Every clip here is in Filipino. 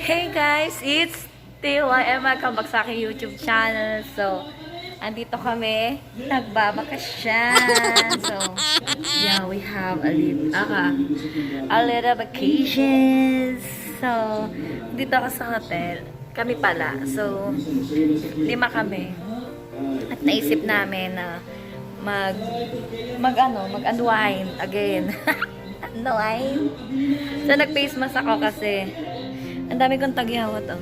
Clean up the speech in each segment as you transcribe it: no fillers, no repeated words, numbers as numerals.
Hey guys, it's tiwayVLOGS. Welcome back sa aking YouTube channel. So, andito kami, nagbabakasyon. So, yeah, we have a little vacations. So, dito ako sa hotel. Kami pala. So, 5 kami. At naisip namin na mag-unwind again. Unwind. So, nag-face mask ako kasi ang dami kong tagyawa to.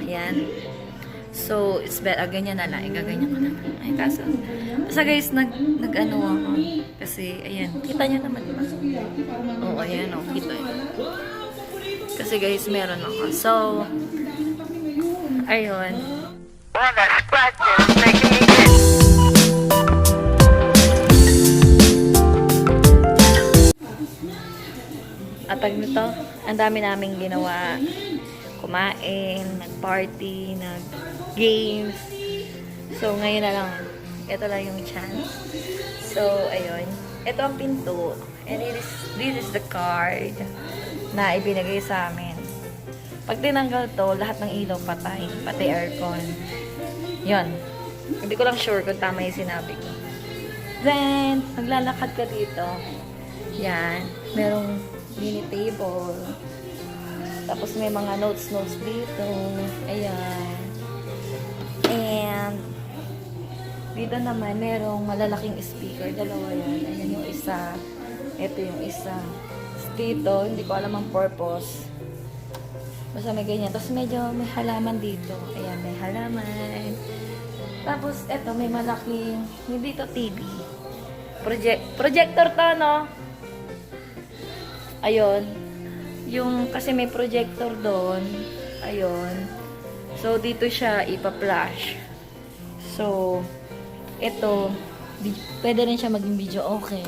Ayan. So, it's better. Ganyan na lang. Igaganyan ko na lang. Ay, kaso. Basta guys, nag-ano ako. Kasi, ayan. Kita nyo naman, diba? Oo, ayan o. Kita nyo. Kasi guys, meron ako. So, ayun. At pag nito, ang dami naming ginawa. Kumain, nag-party, nag-games. So, ngayon na lang. Ito lang yung chance. So, ayun. Ito ang pinto. And this is the card na ibinigay sa amin. Pag tinanggal to, lahat ng ilaw patay. Pati aircon. Yun. Hindi ko lang sure kung tama yung sinabi ko. Then, maglalakad ka dito. Yan. Merong mini table. Tapos may mga notes dito. Ayan. And dito naman merong malalaking speaker. Dalawa yan. Ayan yung isa. Ito yung isa. Dito, hindi ko alam ang purpose. Basta may ganyan. Tapos medyo may halaman dito. Ayan, may halaman. Tapos ito, may malaking, hindi to TV. Projector to, no? Ayun. Yung, kasi may projector doon. Ayun. So, dito siya ipa-flash. So, ito, pwede rin siya maging video okay.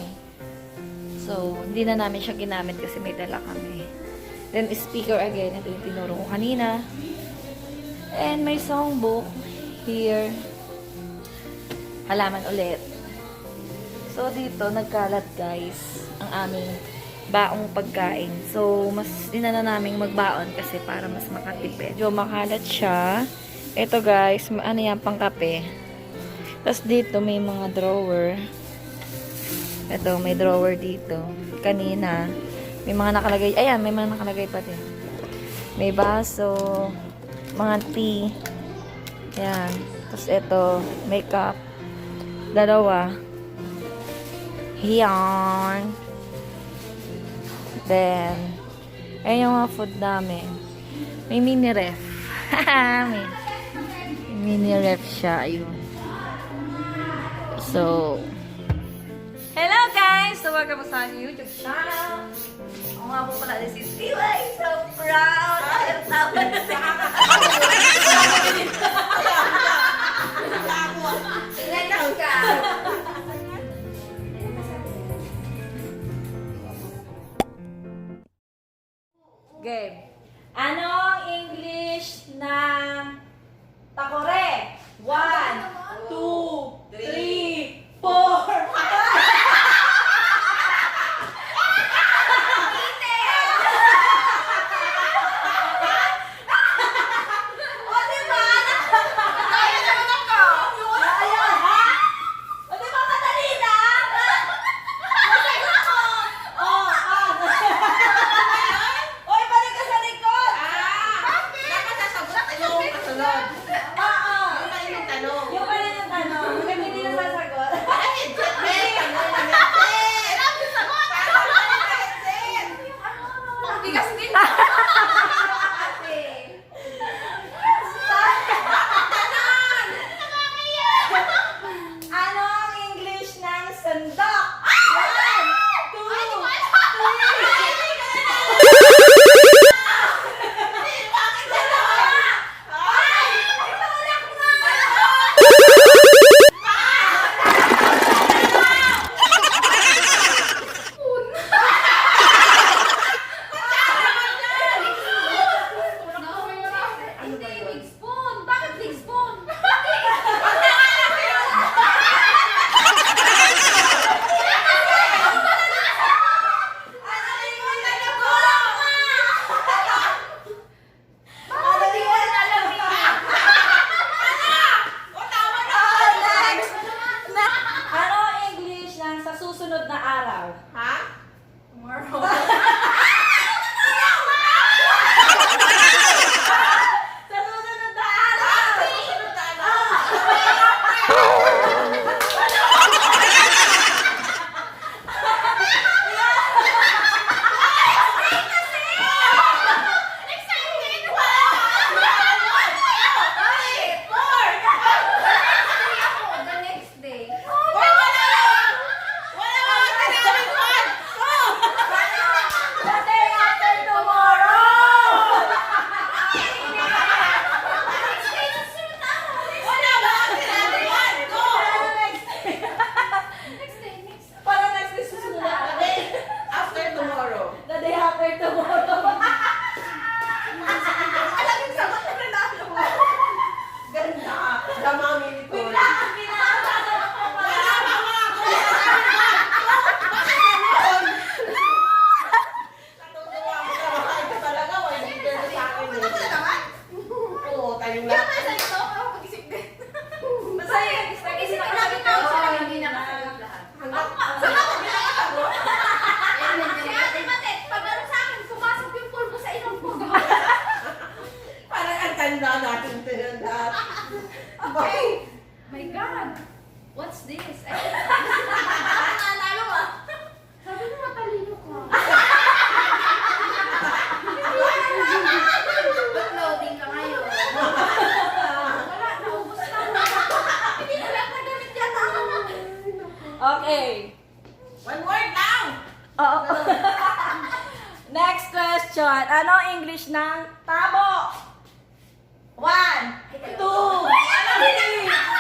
So, hindi na namin siya ginamit kasi may dala kami. Then, speaker again. Ito yung tinuro ko kanina. And may songbook here. Halaman ulit. So, dito, nagkalat guys, ang aming baong pagkain. So, mas dinala namin magbaon kasi para mas makatipid. Medyo makalat siya. Ito guys, ano yan, pang kape. Tapos dito, may mga drawer. Ito, may drawer dito. Kanina, may mga nakalagay. Ayan, may mga nakalagay pa din. May baso, mga tea. Ayan. Tapos ito, makeup. Dalawa. Yan. Then, ayan yung mga food namin. May mini ref. May mini ref siya. Ayun. So, hello guys! So, welcome sa aking YouTube channel. Ako nga po pala, this is Tiway. So proud! Ilan ka? Game. Anong English ng takore? 1, 2, 3, 4, 5. Yung Next question. Ano English ng tabo? 1, 2, 3.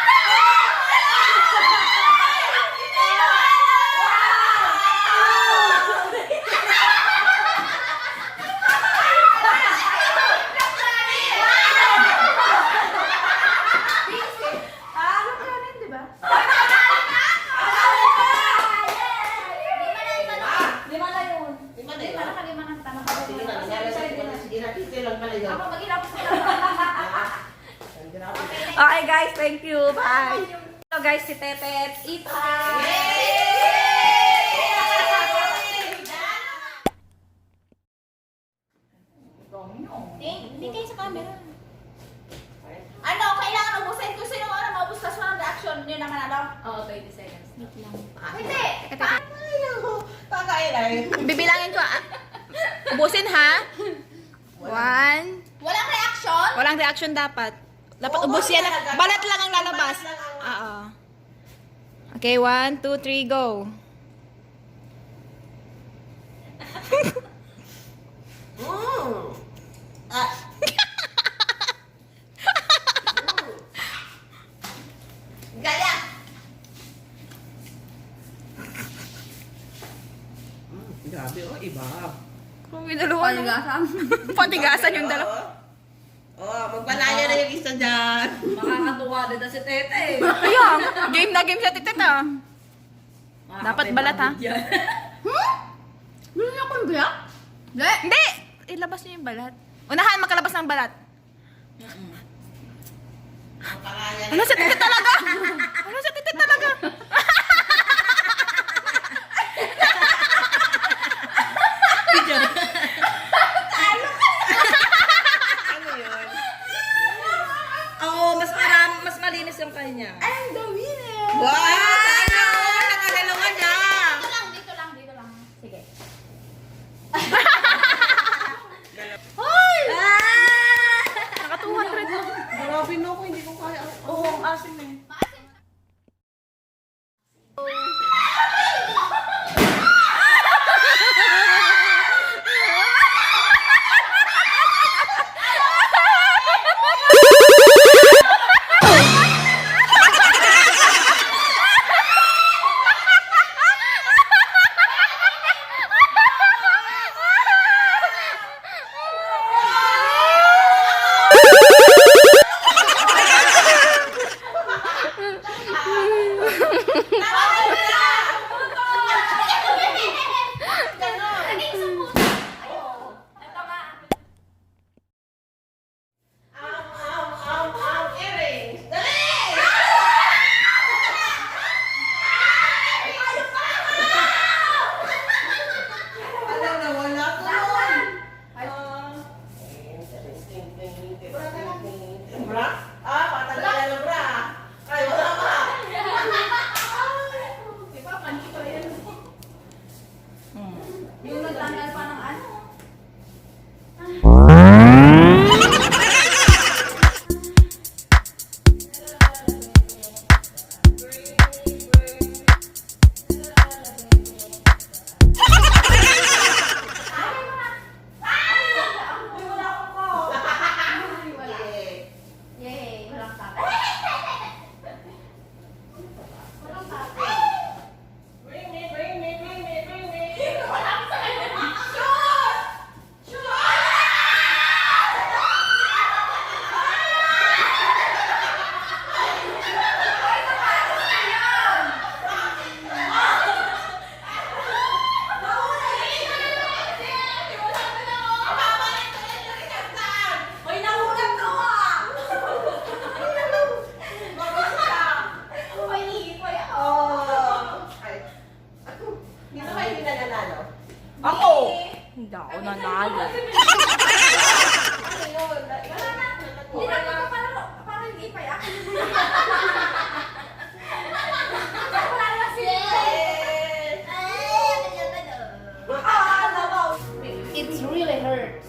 Okay guys, thank you. Bye. So guys, si Tete, Ethan. Hindi kayo sa camera. Ano, kailangan ubusin. Kung sino ano, maubos ka sa reaction nyo naman ano? Oo, 20 seconds. Hindi! Bibilangin ko. Ubusin ha. 1. Walang reaction? Walang reaction dapat. Dapat Oo, ubos yan. talaga. Balat lang ang lalabas. Balat lang ang- Oo. Okay, 1, 2, 3, go. Gaya! Grabe, oh, iba. Kung may dalawa. Patigasan. Patigasan yung dalawa. Oh, magpalaya na yung isa dyan. Makakatuwa din na si Tete. Kaya, game na game sa titit ah. Dapat balat ha. Meron ako yung gaya? Hindi! Ilabas niyo yung balat. Unahan, magkalabas ng balat. Magpalaya na. Ano sa titit talaga? Ano sa titit talaga? Ano yun? Oo, mas malinis yung kanya. I'm the winner! Wow! Sana! Nakadalawa na! Dito lang. Sige. Naka 200 lang. Grabe no, kung hindi ko kaya. Oo, ang asim eh. Earrings! Dali! Alam na, wala tuloy. Bra? Ah, patanggalan ng bra. Ay, wala pa. Yung nagtanggal pa ng ano? Yay! Walang sabi. Walang sabi. Bring me. Walang sabi. Shoot! Shoot! Hoy, nahulog ko ah! Hoy, hoy, Oh. Ay. Ako. Dito kayo hindi nananalo. Ako! Hindi ako nanalo. Ano yun? Hindi na ito para hindi pa yan. Wala na si It really hurts.